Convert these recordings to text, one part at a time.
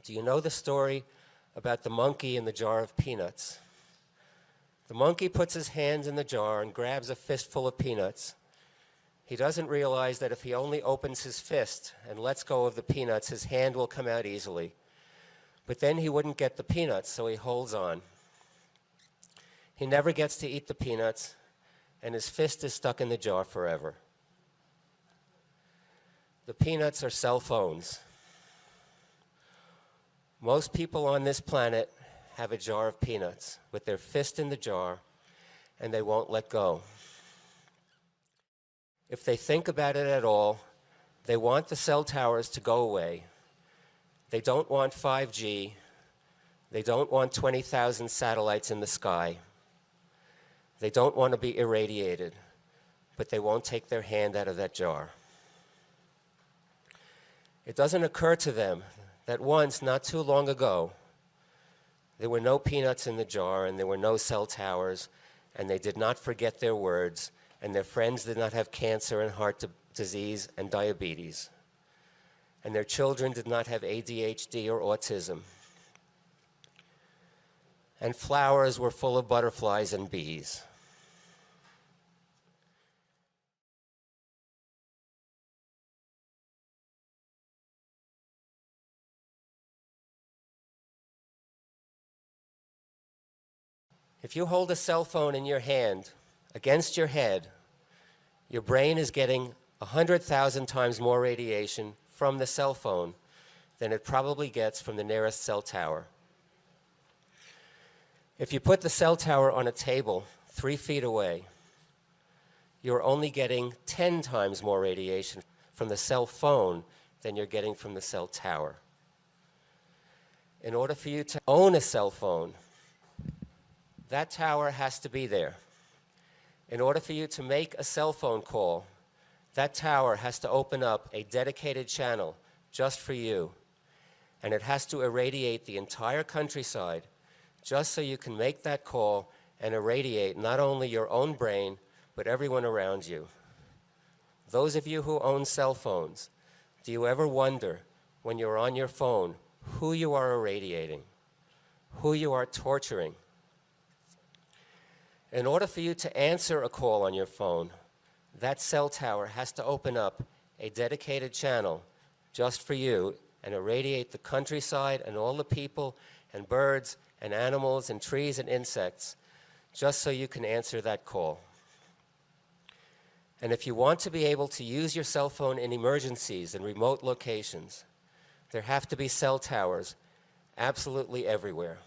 Do you know the story about the monkey and the jar of peanuts? The monkey puts his hands in the jar and grabs a fistful of peanuts. He doesn't realize that if he only opens his fist and lets go of the peanuts, his hand will come out easily. But then he wouldn't get the peanuts, so he holds on. He never gets to eat the peanuts, and his fist is stuck in the jar forever. The peanuts are cell phones. Most people on this planet have a jar of peanuts with their fist in the jar, and they won't let go. If they think about it at all, they want the cell towers to go away. They don't want 5G. They don't want 20,000 satellites in the sky. They don't want to be irradiated, but they won't take their hand out of that jar. It doesn't occur to them that once, not too long ago, there were no peanuts in the jar and there were no cell towers, and they did not forget their words, and their friends did not have cancer and heart disease and diabetes, and their children did not have ADHD or autism, and flowers were full of butterflies and bees. If you hold a cell phone in your hand against your head, your brain is getting 100,000 times more radiation from the cell phone than it probably gets from the nearest cell tower. If you put the cell tower on a table 3 feet away, you're only getting 10 times more radiation from the cell phone than you're getting from the cell tower. In order for you to own a cell phone, that tower has to be there. In order for you to make a cell phone call, that tower has to open up a dedicated channel just for you, and it has to irradiate the entire countryside just so you can make that call and irradiate not only your own brain, but everyone around you. Those of you who own cell phones, do you ever wonder when you're on your phone who you are irradiating, who you are torturing? In order for you to answer a call on your phone, that cell tower has to open up a dedicated channel just for you and irradiate the countryside and all the people and birds and animals and trees and insects just so you can answer that call. And if you want to be able to use your cell phone in emergencies and remote locations, there have to be cell towers absolutely everywhere.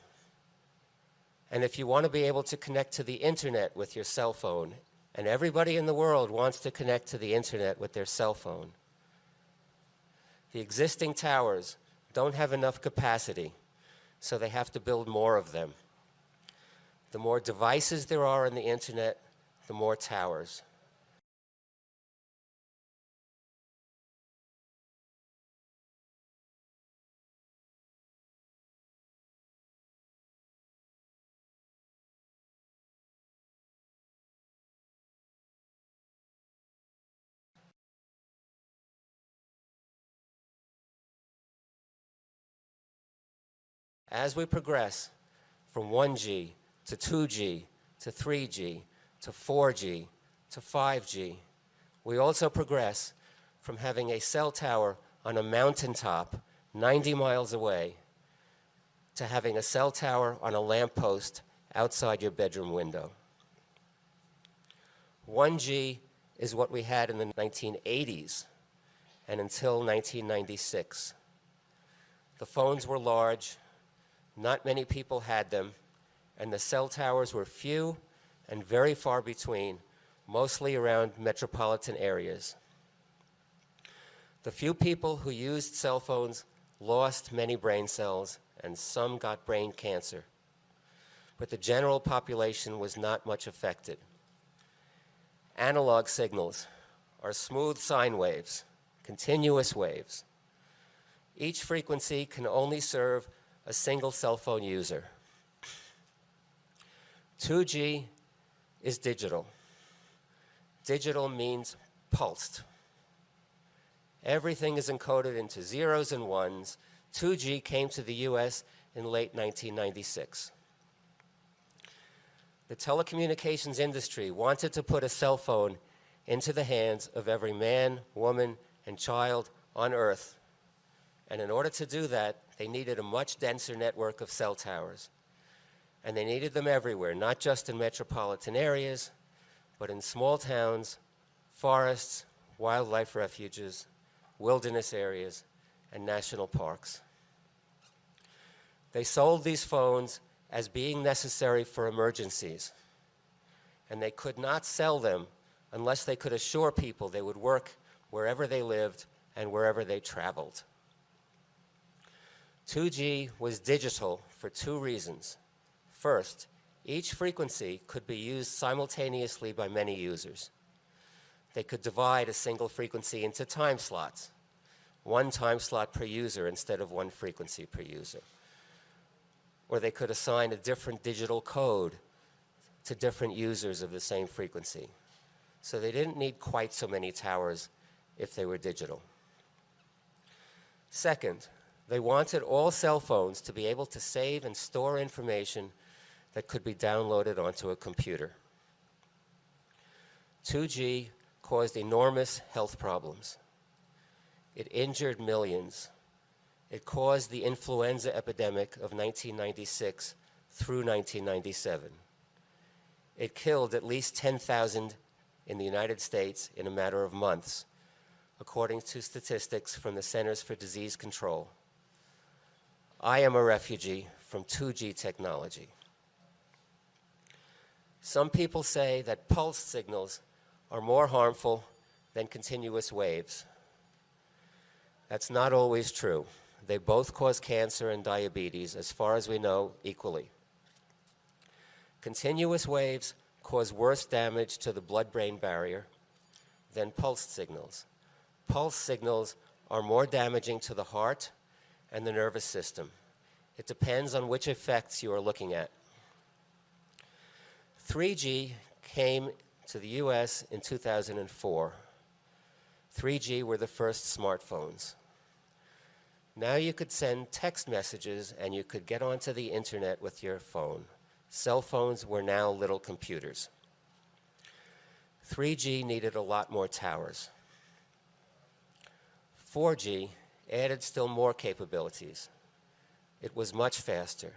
And if you want to be able to connect to the internet with your cell phone, and everybody in the world wants to connect to the internet with their cell phone, the existing towers don't have enough capacity, so they have to build more of them. The more devices there are on the internet, the more towers. As we progress from 1G to 2G to 3G to 4G to 5G, we also progress from having a cell tower on a mountaintop 90 miles away to having a cell tower on a lamppost outside your bedroom window. 1G is what we had in the 1980s and until 1996. The phones were large. Not many people had them, and the cell towers were few and very far between, mostly around metropolitan areas. The few people who used cell phones lost many brain cells, and some got brain cancer. But the general population was not much affected. Analog signals are smooth sine waves, continuous waves. Each frequency can only serve a single cell phone user. 2G is digital. Digital means pulsed. Everything is encoded into zeros and ones, 2G came to the US in late 1996. The telecommunications industry wanted to put a cell phone into the hands of every man, woman, and child on Earth. And in order to do that, they needed a much denser network of cell towers. And they needed them everywhere, not just in metropolitan areas, but in small towns, forests, wildlife refuges, wilderness areas, and national parks. They sold these phones as being necessary for emergencies, and they could not sell them unless they could assure people they would work wherever they lived and wherever they traveled. 2G was digital for two reasons. First, each frequency could be used simultaneously by many users. They could divide a single frequency into time slots, one time slot per user instead of one frequency per user. Or they could assign a different digital code to different users of the same frequency. So they didn't need quite so many towers if they were digital. Second, they wanted all cell phones to be able to save and store information that could be downloaded onto a computer. 2G caused enormous health problems. It injured millions. It caused the influenza epidemic of 1996 through 1997. It killed at least 10,000 in the United States in a matter of months, according to statistics from the Centers for Disease Control. I am a refugee from 2G technology. Some people say that pulse signals are more harmful than continuous waves. That's not always true. They both cause cancer and diabetes, as far as we know, equally. Continuous waves cause worse damage to the blood-brain barrier than pulsed signals. Pulse signals are more damaging to the heart and the nervous system. It depends on which effects you are looking at. 3G came to the US in 2004. 3G were the first smartphones. Now you could send text messages and you could get onto the internet with your phone. Cell phones were now little computers. 3G needed a lot more towers. 4G added still more capabilities. It was much faster.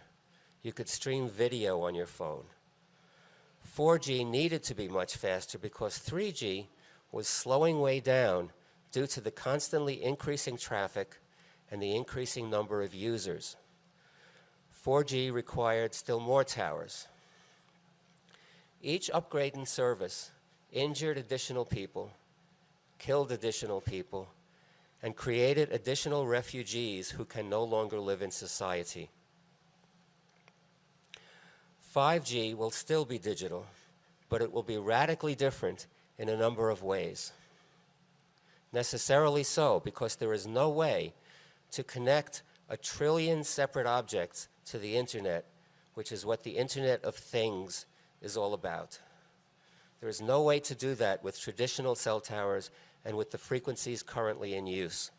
You could stream video on your phone. 4G needed to be much faster because 3G was slowing way down due to the constantly increasing traffic and the increasing number of users. 4G required still more towers. Each upgrade in service injured additional people, killed additional people, and created additional refugees who can no longer live in society. 5G will still be digital, but it will be radically different in a number of ways. Necessarily so, because there is no way to connect 1 trillion separate objects to the internet, which is what the Internet of Things is all about. There is no way to do that with traditional cell towers and with the frequencies currently in use.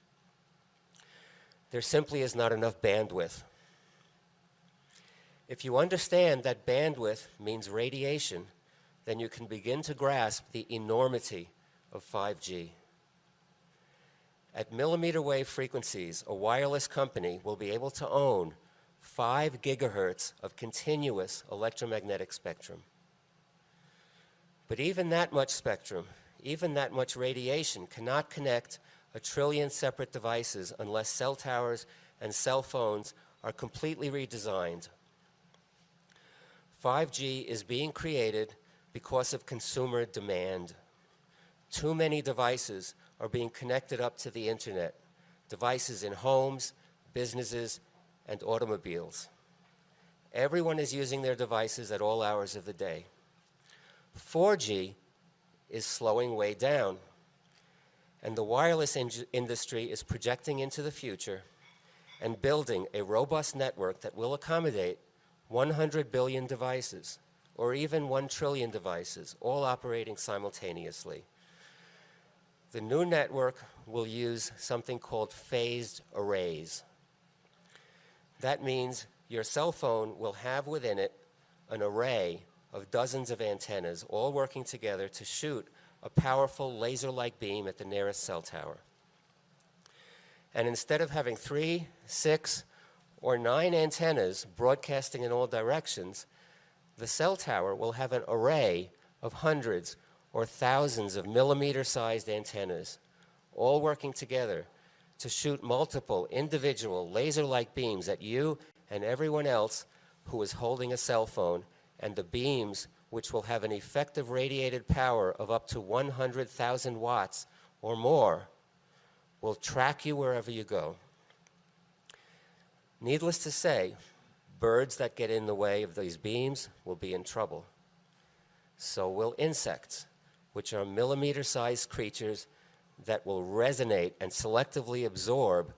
There simply is not enough bandwidth. If you understand that bandwidth means radiation, then you can begin to grasp the enormity of 5G. At millimeter wave frequencies, a wireless company will be able to own 5 gigahertz of continuous electromagnetic spectrum. But even that much spectrum, even that much radiation cannot connect 1 trillion separate devices unless cell towers and cell phones are completely redesigned. 5G is being created because of consumer demand. Too many devices are being connected up to the internet, devices in homes, businesses, and automobiles. Everyone is using their devices at all hours of the day. 4G is slowing way down, and the wireless industry is projecting into the future and building a robust network that will accommodate 100 billion devices, or even 1 trillion devices, all operating simultaneously. The new network will use something called phased arrays. That means your cell phone will have within it an array of dozens of antennas, all working together to shoot a powerful laser-like beam at the nearest cell tower. And instead of having 3, 6, or 9 antennas broadcasting in all directions, the cell tower will have an array of hundreds or thousands of millimeter-sized antennas, all working together to shoot multiple individual laser-like beams at you and everyone else who is holding a cell phone, and the beams, which will have an effective radiated power of up to 100,000 watts or more, will track you wherever you go. Needless to say, birds that get in the way of these beams will be in trouble. So will insects, which are millimeter-sized creatures that will resonate and selectively absorb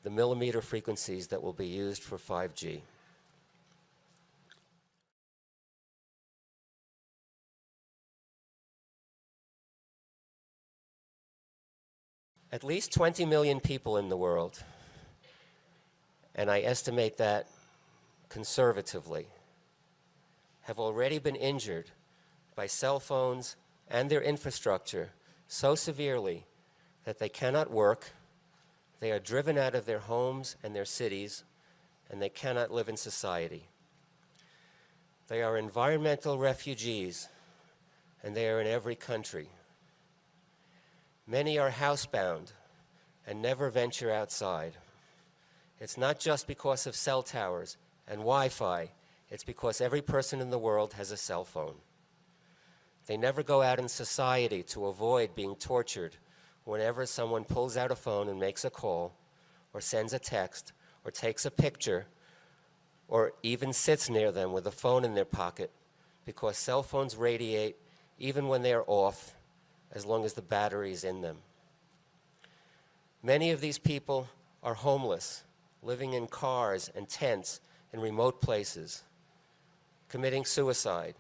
the millimeter frequencies that will be used for 5G. At least 20 million people in the world, and I estimate that conservatively, have already been injured by cell phones and their infrastructure so severely that they cannot work, they are driven out of their homes and their cities, and they cannot live in society. They are environmental refugees, and they are in every country. Many are housebound and never venture outside. It's not just because of cell towers and Wi-Fi, it's because every person in the world has a cell phone. They never go out in society to avoid being tortured whenever someone pulls out a phone and makes a call, or sends a text, or takes a picture, or even sits near them with a phone in their pocket, because cell phones radiate even when they are off, as long as the battery is in them. Many of these people are homeless, living in cars and tents in remote places, committing suicide,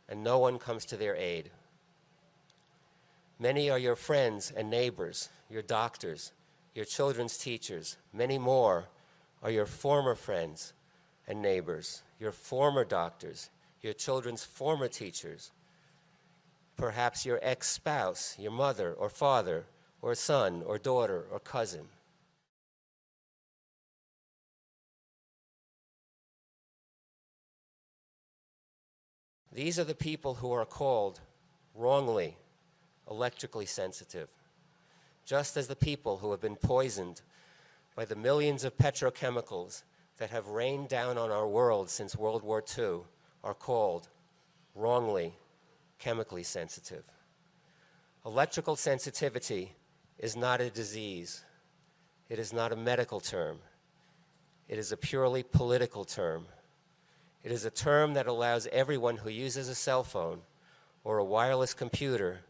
and no one comes to their aid. Many are your friends and neighbors, your doctors, your children's teachers. Many more are your former friends and neighbors, your former doctors, your children's former teachers, perhaps your ex-spouse, your mother or father, or son or daughter or cousin. These are the people who are called, wrongly, electrically sensitive, just as the people who have been poisoned by the millions of petrochemicals that have rained down on our world since World War II are called, wrongly, chemically sensitive. Electrical sensitivity is not a disease. It is not a medical term. It is a purely political term. It is a term that allows everyone who uses a cell phone or a wireless computer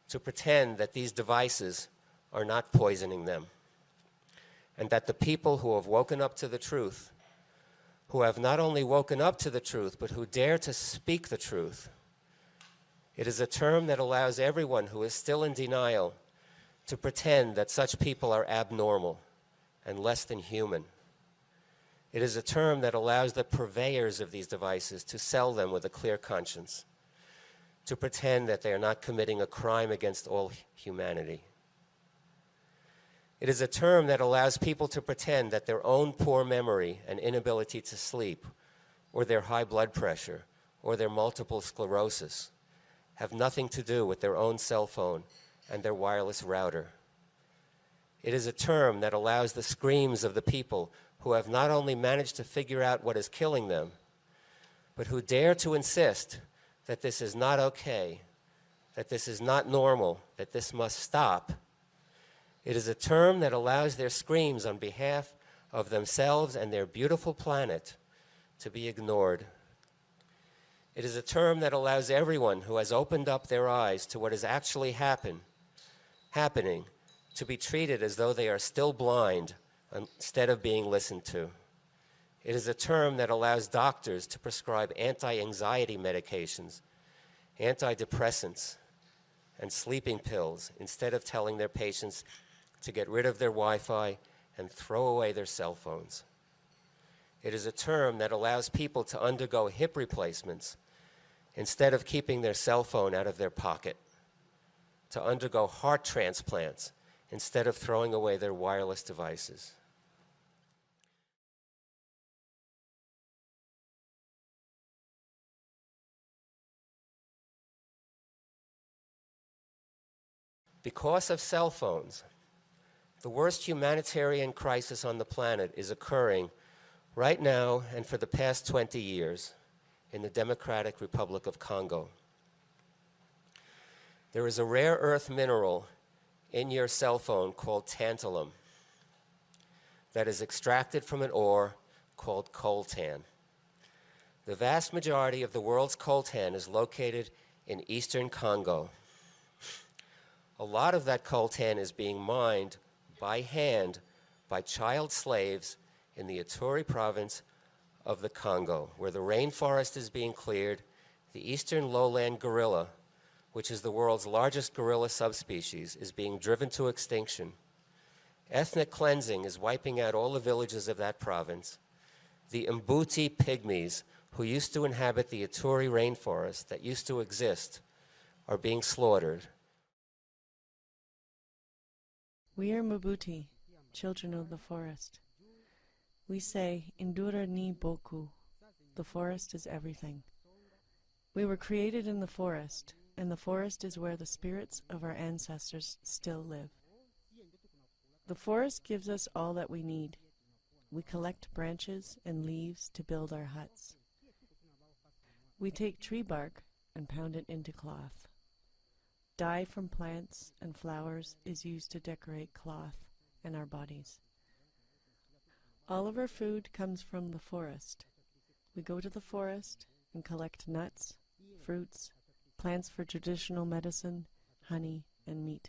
to pretend that these devices are not poisoning them, and that the people who have woken up to the truth, who have not only woken up to the truth, but who dare to speak the truth, it is a term that allows everyone who is still in denial to pretend that such people are abnormal and less than human. It is a term that allows the purveyors of these devices to sell them with a clear conscience, to pretend that they are not committing a crime against all humanity. It is a term that allows people to pretend that their own poor memory and inability to sleep, or their high blood pressure, or their multiple sclerosis have nothing to do with their own cell phone and their wireless router. It is a term that allows the screams of the people who have not only managed to figure out what is killing them, but who dare to insist that this is not okay, that this is not normal, that this must stop. It is a term that allows their screams on behalf of themselves and their beautiful planet to be ignored. It is a term that allows everyone who has opened up their eyes to what is actually happening to be treated as though they are still blind instead of being listened to. It is a term that allows doctors to prescribe anti-anxiety medications, antidepressants, and sleeping pills instead of telling their patients to get rid of their Wi-Fi and throw away their cell phones. It is a term that allows people to undergo hip replacements instead of keeping their cell phone out of their pocket, to undergo heart transplants instead of throwing away their wireless devices. Because of cell phones, the worst humanitarian crisis on the planet is occurring right now and for the past 20 years in the Democratic Republic of Congo. There is a rare earth mineral in your cell phone called tantalum that is extracted from an ore called coltan. The vast majority of the world's coltan is located in eastern Congo. A lot of that coltan is being mined by hand by child slaves in the Ituri province of the Congo, where the rainforest is being cleared. The eastern lowland gorilla, which is the world's largest gorilla subspecies, is being driven to extinction. Ethnic cleansing is wiping out all the villages of that province. The Mbuti pygmies, who used to inhabit the Ituri rainforest that used to exist, are being slaughtered. We are Mbuti, children of the forest. We say, Indura ni boku, the forest is everything. We were created in the forest, and the forest is where the spirits of our ancestors still live. The forest gives us all that we need. We collect branches and leaves to build our huts. We take tree bark and pound it into cloth. Dye from plants and flowers is used to decorate cloth and our bodies. All of our food comes from the forest. We go to the forest and collect nuts, fruits, plants for traditional medicine, honey, and meat.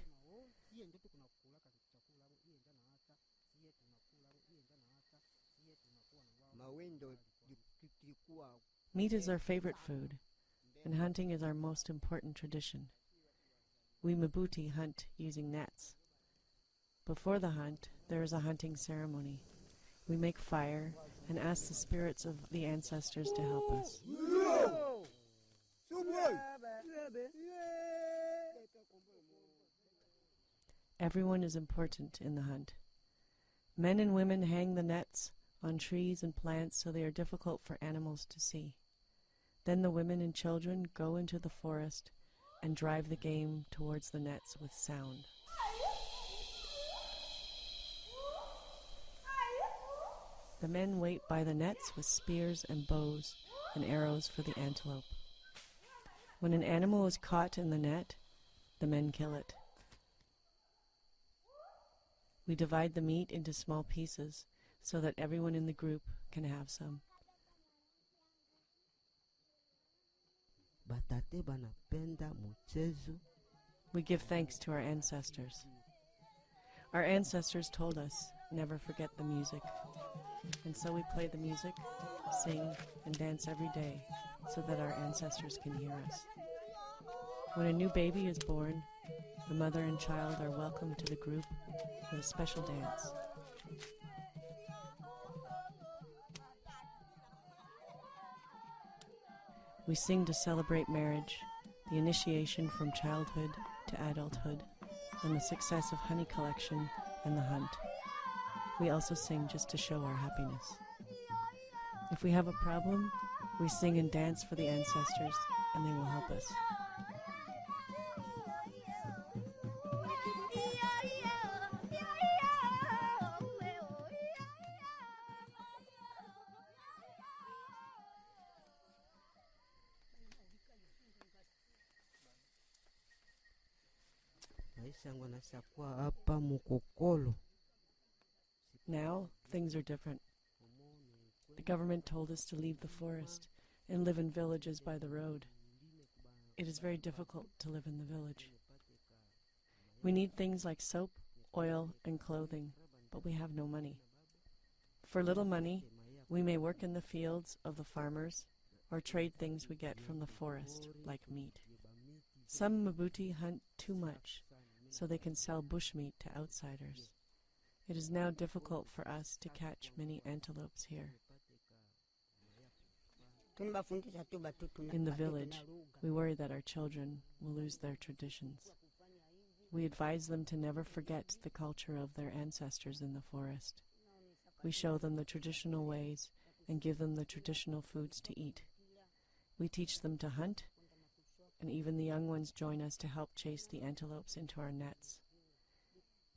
Meat is our favorite food, and hunting is our most important tradition. We Mbuti hunt using nets. Before the hunt, there is a hunting ceremony. We make fire and ask the spirits of the ancestors to help us. Everyone is important in the hunt. Men and women hang the nets on trees and plants so they are difficult for animals to see. Then the women and children go into the forest and drive the game towards the nets with sound. The men wait by the nets with spears and bows and arrows for the antelope. When an animal is caught in the net, the men kill it. We divide the meat into small pieces so that everyone in the group can have some. We give thanks to our ancestors. Our ancestors told us, never forget the music. And so we play the music, sing, and dance every day so that our ancestors can hear us. When a new baby is born, the mother and child are welcomed to the group with a special dance. We sing to celebrate marriage, the initiation from childhood to adulthood, and the success of honey collection and the hunt. We also sing just to show our happiness. If we have a problem, we sing and dance for the ancestors, and they will help us. Now, things are different. The government told us to leave the forest and live in villages by the road. It is very difficult to live in the village. We need things like soap, oil, and clothing, but we have no money. For little money, we may work in the fields of the farmers or trade things we get from the forest, like meat. Some Mbuti hunt too much, so they can sell bushmeat to outsiders. It is now difficult for us to catch many antelopes here. In the village, we worry that our children will lose their traditions. We advise them to never forget the culture of their ancestors in the forest. We show them the traditional ways and give them the traditional foods to eat. We teach them to hunt, and even the young ones join us to help chase the antelopes into our nets.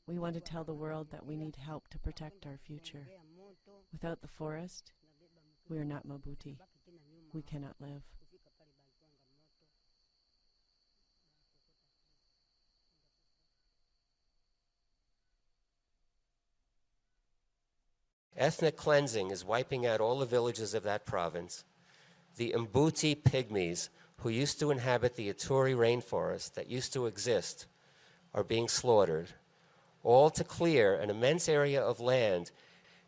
We want to tell the world that we need help to protect our future. Without the forest, we are not Mabuti. We cannot live. Ethnic cleansing is wiping out all the villages of that province. The Mbuti pygmies, who used to inhabit the Ituri rainforest that used to exist, are being slaughtered, all to clear an immense area of land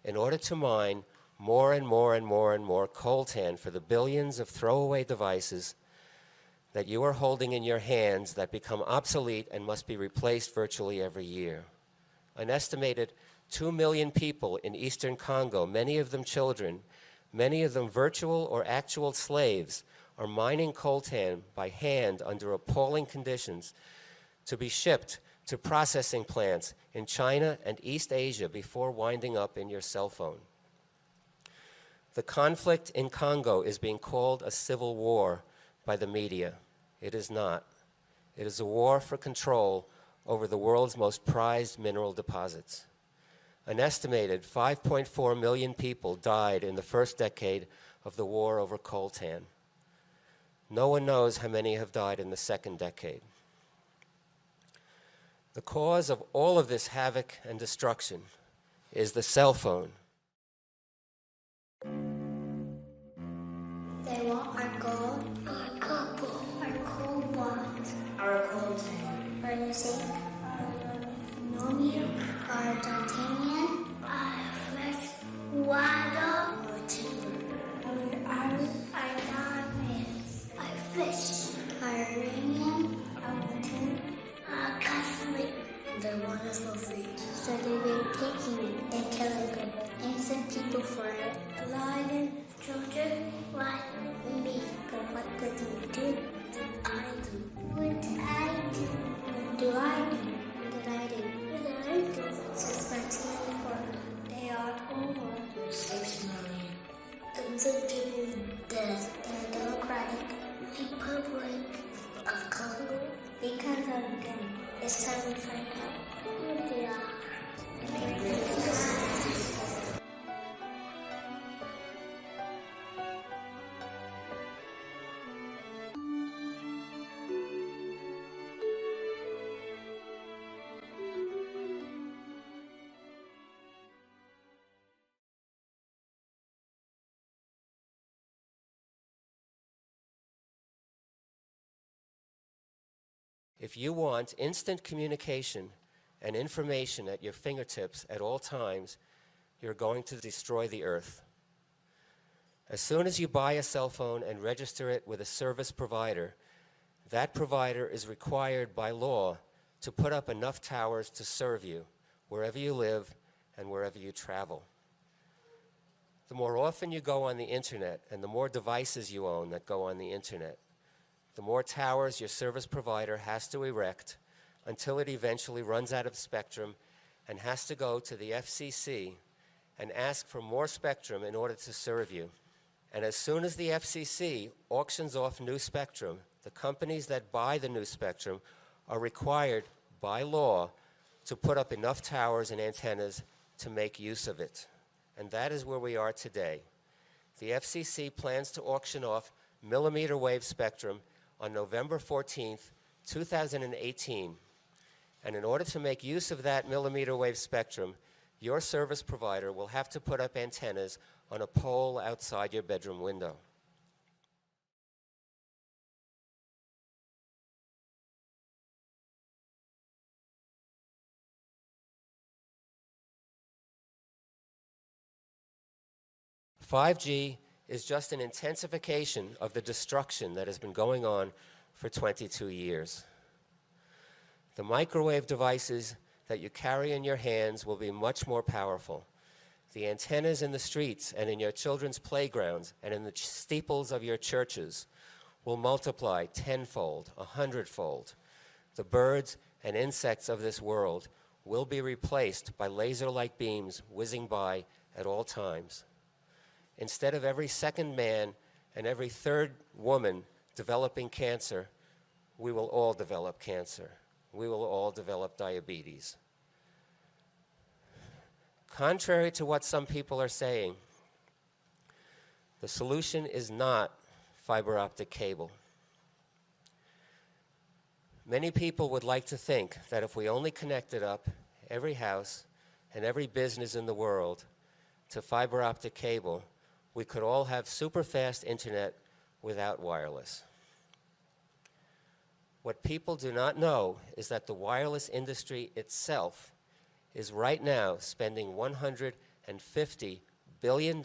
in order to mine more and more and more and more coltan for the billions of throwaway devices that you are holding in your hands that become obsolete and must be replaced virtually every year. An estimated 2 million people in eastern Congo, many of them children, many of them virtual or actual slaves, are mining coltan by hand under appalling conditions to be shipped to processing plants in China and East Asia before winding up in your cell phone. The conflict in Congo is being called a civil war by the media. It is not. It is a war for control over the world's most prized mineral deposits. An estimated 5.4 million people died in the first decade of the war over coltan. No one knows how many have died in the second decade. The cause of all of this havoc and destruction is the cell phone. They want our gold, our copper, our cobalt, our coltan, our zinc, our aluminum, our titanium, our flesh, water, our timber, our iron, our diamonds, our fish, our uranium, our tin, our cosmic. They want us for free. So they've been taking it and killing people, innocent people for it. Blind children, why me? But what could you do? I do. What did I do? What do I do? What did I do? What did I do? Since 1994, they are over 6 million. And the people dead in a democratic republic of Congo. Because of them, it's time to find out who they are. If you want instant communication and information at your fingertips at all times, you're going to destroy the earth. As soon as you buy a cell phone and register it with a service provider, that provider is required by law to put up enough towers to serve you wherever you live and wherever you travel. The more often you go on the internet and the more devices you own that go on the internet, the more towers your service provider has to erect until it eventually runs out of spectrum and has to go to the FCC and ask for more spectrum in order to serve you. And as soon as the FCC auctions off new spectrum, the companies that buy the new spectrum are required by law to put up enough towers and antennas to make use of it. And that is where we are today. The FCC plans to auction off millimeter wave spectrum on November 14th, 2018. And in order to make use of that millimeter wave spectrum, your service provider will have to put up antennas on a pole outside your bedroom window. "5G is just an intensification of the destruction that has been going on for 22 years. The microwave devices that you carry in your hands will be much more powerful. The antennas in the streets and in your children's playgrounds and in the steeples of your churches will multiply tenfold, 100-fold. The birds and insects of this world will be replaced by laser-like beams whizzing by at all times. Instead of every second man and every third woman developing cancer, we will all develop cancer. We will all develop diabetes. Contrary to what some people are saying, the solution is not fiber optic cable. Many people would like to think that if we only connected up every house and every business in the world to fiber optic cable, we could all have super fast internet without wireless. What people do not know is that the wireless industry itself is right now spending $150 billion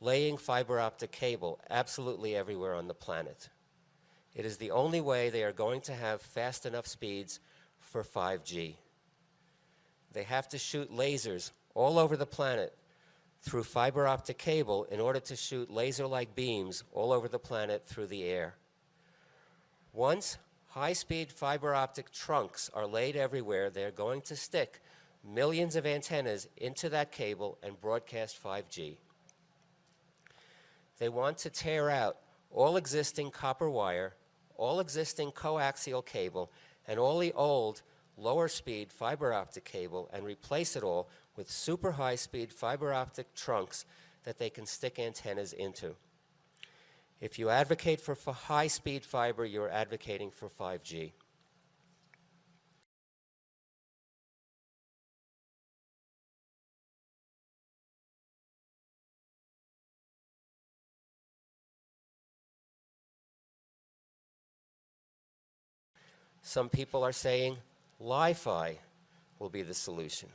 laying fiber optic cable absolutely everywhere on the planet. It is the only way they are going to have fast enough speeds for 5G. They have to shoot lasers all over the planet through fiber optic cable in order to shoot laser-like beams all over the planet through the air. Once high-speed fiber optic trunks are laid everywhere, they're going to stick millions of antennas into that cable and broadcast 5G. They want to tear out all existing copper wire, all existing coaxial cable, and all the old lower-speed fiber optic cable and replace it all with super high-speed fiber optic trunks that they can stick antennas into. If you advocate for high-speed fiber, you're advocating for 5G. Some people are saying Wi-Fi will be the solution.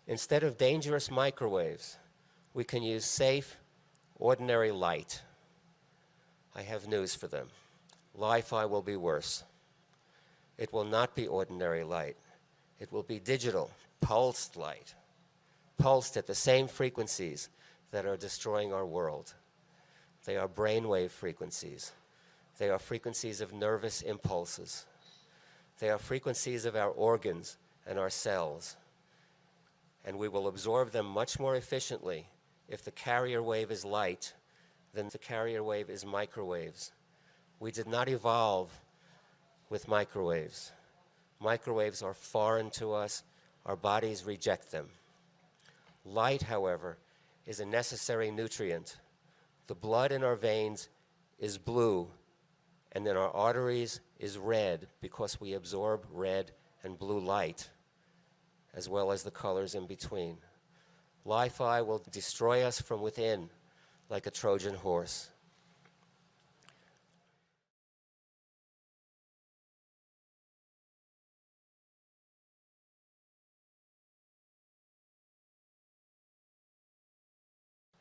Instead of dangerous microwaves, we can use safe, ordinary light. I have news for them. Wi-Fi will be worse. It will not be ordinary light. It will be digital, pulsed light, pulsed at the same frequencies that are destroying our world. They are brainwave frequencies. They are frequencies of nervous impulses. They are frequencies of our organs and our cells. And we will absorb them much more efficiently if the carrier wave is light than the carrier wave is microwaves. We did not evolve with microwaves. Microwaves are foreign to us. Our bodies reject them. Light, however, is a necessary nutrient. The blood in our veins is blue, and in our arteries is red because we absorb red and blue light, as well as the colors in between. Wi-Fi will destroy us from within like a Trojan horse.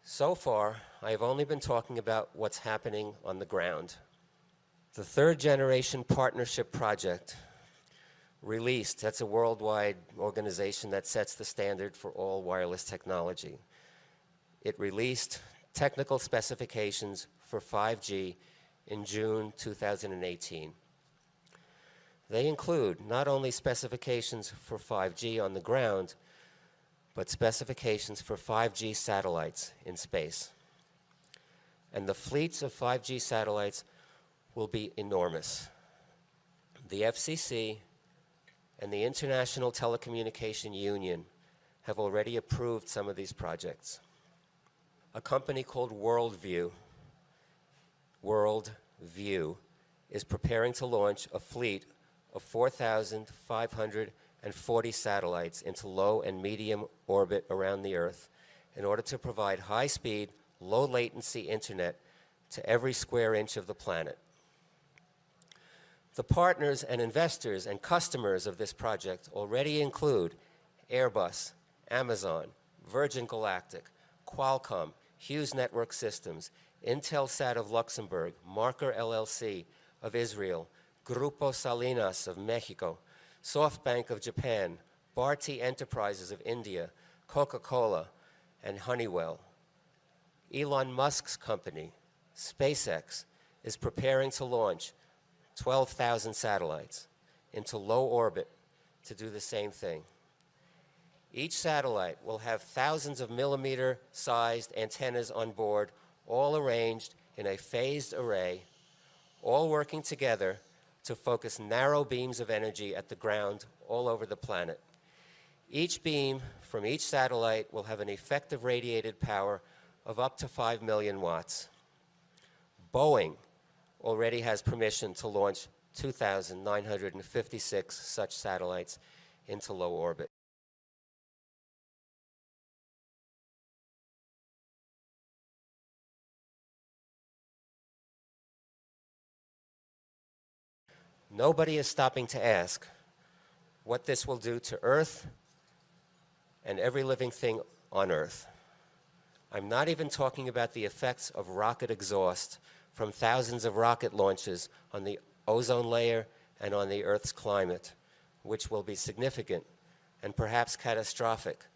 So far, I have only been talking about what's happening on the ground. The third generation partnership project released, that's a worldwide organization that sets the standard for all wireless technology. It released technical specifications for 5G in June 2018. They include not only specifications for 5G on the ground, but specifications for 5G satellites in space. And the fleets of 5G satellites will be enormous. The FCC and the International Telecommunication Union have already approved some of these projects. A company called Worldview is preparing to launch a fleet of 4,540 satellites into low and medium orbit around the Earth in order to provide high-speed, low-latency internet to every square inch of the planet. The partners and investors and customers of this project already include Airbus, Amazon, Virgin Galactic, Qualcomm, Hughes Network Systems, Intelsat of Luxembourg, Marker LLC of Israel, Grupo Salinas of Mexico, SoftBank of Japan, Bharti Enterprises of India, Coca-Cola, and Honeywell. Elon Musk's company, SpaceX, is preparing to launch 12,000 satellites into low orbit to do the same thing. Each satellite will have thousands of millimeter-sized antennas on board, all arranged in a phased array, all working together to focus narrow beams of energy at the ground all over the planet. Each beam from each satellite will have an effective radiated power of up to 5 million watts. Boeing already has permission to launch 2,956 such satellites into low orbit. Nobody is stopping to ask what this will do to Earth and every living thing on Earth. I'm not even talking about the effects of rocket exhaust from thousands of rocket launches on the ozone layer and on the Earth's climate, which will be significant and perhaps catastrophic.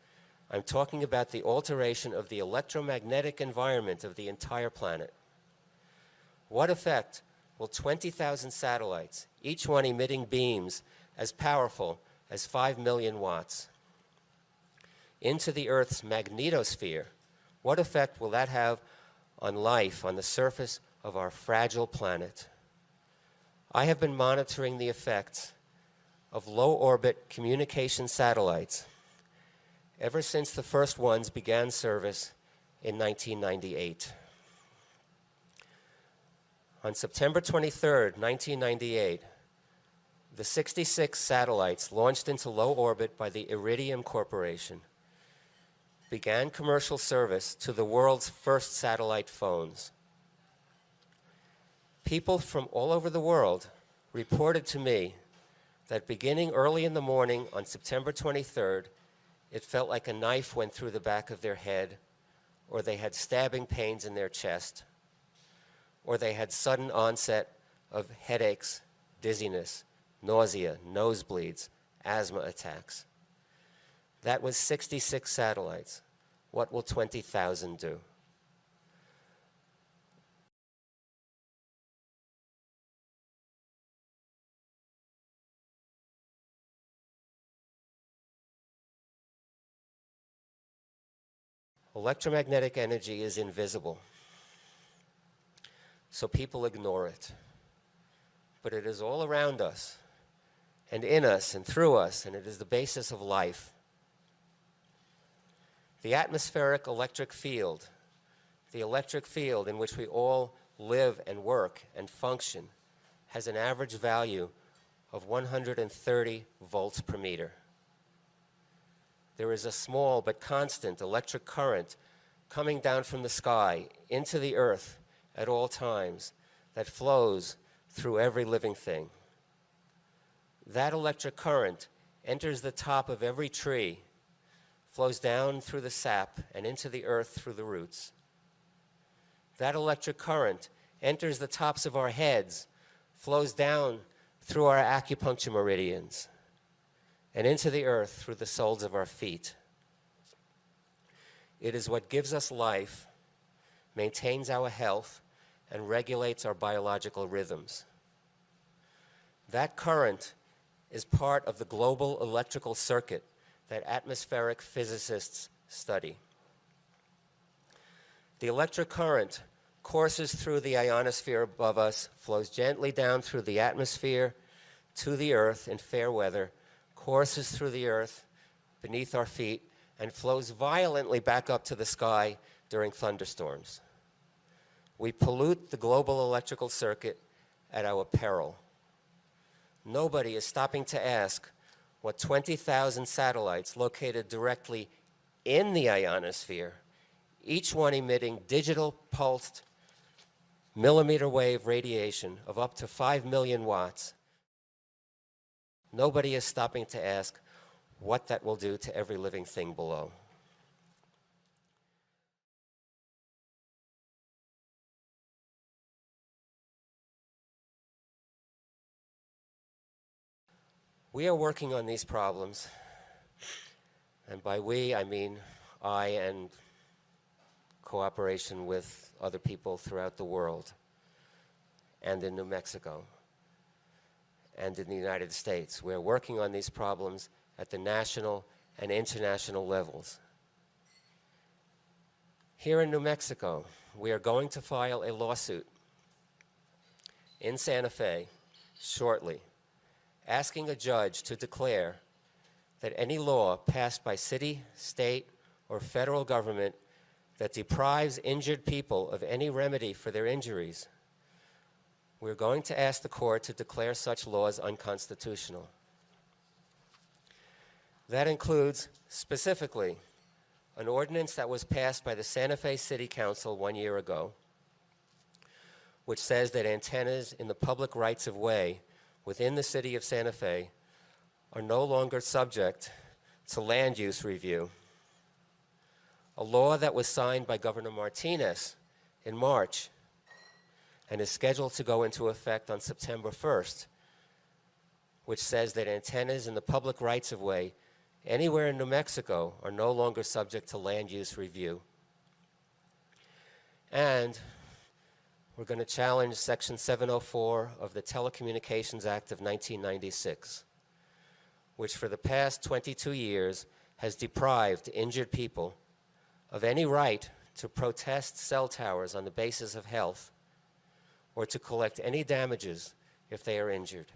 I'm talking about the alteration of the electromagnetic environment of the entire planet. What effect will 20,000 satellites, each one emitting beams as powerful as 5 million watts, into the Earth's magnetosphere, what effect will that have on life on the surface of our fragile planet? I have been monitoring the effects of low-orbit communication satellites ever since the first ones began service in 1998. On September 23, 1998, the 66 satellites launched into low orbit by the Iridium Corporation began commercial service to the world's first satellite phones. People from all over the world reported to me that beginning early in the morning on September 23rd, it felt like a knife went through the back of their head, or they had stabbing pains in their chest, or they had sudden onset of headaches, dizziness, nausea, nosebleeds, asthma attacks. That was 66 satellites. What will 20,000 do? Electromagnetic energy is invisible, so people ignore it. But it is all around us, and in us, and through us, and it is the basis of life. The atmospheric electric field, the electric field in which we all live and work and function, has an average value of 130 volts per meter. There is a small but constant electric current coming down from the sky into the earth at all times that flows through every living thing. That electric current enters the top of every tree, flows down through the sap and into the earth through the roots. That electric current enters the tops of our heads, flows down through our acupuncture meridians, and into the earth through the soles of our feet. It is what gives us life, maintains our health, and regulates our biological rhythms. That current is part of the global electrical circuit that atmospheric physicists study. The electric current courses through the ionosphere above us, flows gently down through the atmosphere to the earth in fair weather, courses through the earth beneath our feet, and flows violently back up to the sky during thunderstorms. We pollute the global electrical circuit at our peril. Nobody is stopping to ask what 20,000 satellites located directly in the ionosphere, each one emitting digital pulsed millimeter wave radiation of up to 5 million watts. Nobody is stopping to ask what that will do to every living thing below. We are working on these problems And by we, I mean I and cooperation with other people throughout the world and in New Mexico and in the United States. We're working on these problems at the national and international levels. Here in New Mexico, we are going to file a lawsuit in Santa Fe shortly, asking a judge to declare that any law passed by city, state, or federal government that deprives injured people of any remedy for their injuries, we're going to ask the court to declare such laws unconstitutional. That includes, specifically, an ordinance that was passed by the Santa Fe City Council 1 year ago, which says that antennas in the public rights-of-way within the city of Santa Fe are no longer subject to land use review. A law that was signed by Governor Martinez in March and is scheduled to go into effect on September 1st, which says that antennas in the public rights-of-way anywhere in New Mexico are no longer subject to land use review. And we're going to challenge Section 704 of the Telecommunications Act of 1996, which for the past 22 years has deprived injured people of any right to protest cell towers on the basis of health or to collect any damages if they are injured.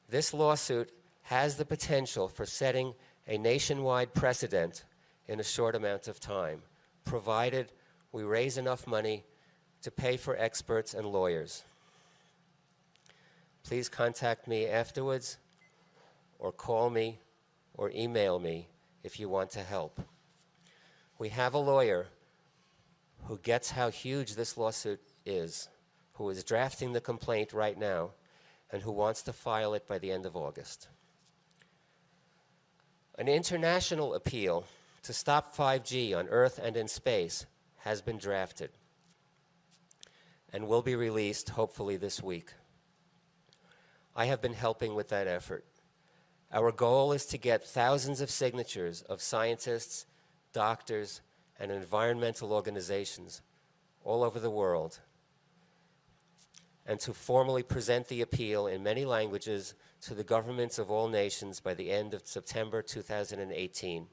This lawsuit has the potential for setting a nationwide precedent in a short amount of time, provided we raise enough money to pay for experts and lawyers. Please contact me afterwards, or call me, or email me if you want to help. We have a lawyer who gets how huge this lawsuit is, who is drafting the complaint right now, and who wants to file it by the end of August. An international appeal to stop 5G on Earth and in space has been drafted and will be released hopefully this week. I have been helping with that effort. Our goal is to get thousands of signatures of scientists, doctors, and environmental organizations all over the world, and to formally present the appeal in many languages to the governments of all nations by the end of September 2018.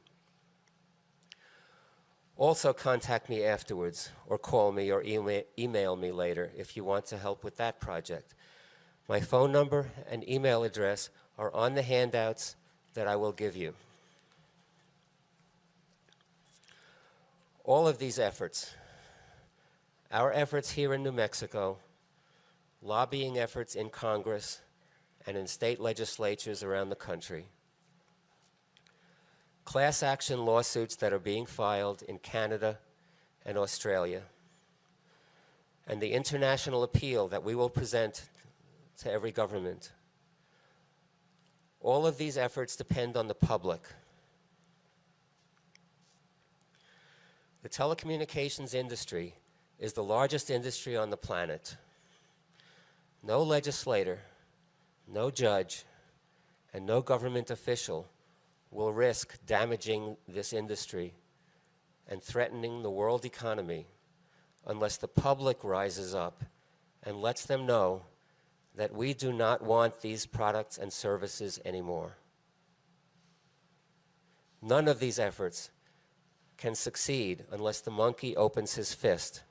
Also contact me afterwards, or call me, or email me later if you want to help with that project. My phone number and email address are on the handouts that I will give you. All of these efforts, our efforts here in New Mexico, lobbying efforts in Congress and in state legislatures around the country, class action lawsuits that are being filed in Canada and Australia, and the international appeal that we will present to every government. All of these efforts depend on the public. The telecommunications industry is the largest industry on the planet. No legislator, no judge, and no government official will risk damaging this industry and threatening the world economy unless the public rises up and lets them know that we do not want these products and services anymore. None of these efforts can succeed unless the monkey opens his fist.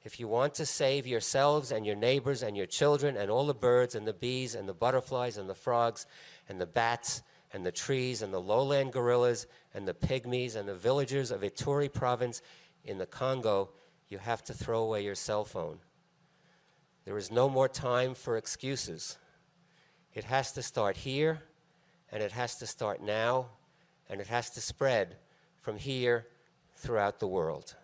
If you want to save yourselves and your neighbors and your children and all the birds and the bees and the butterflies and the frogs and the bats and the trees and the lowland gorillas and the pygmies and the villagers of Ituri province in the Congo, you have to throw away your cell phone. There is no more time for excuses. It has to start here, and it has to start now, and it has to spread from here throughout the world.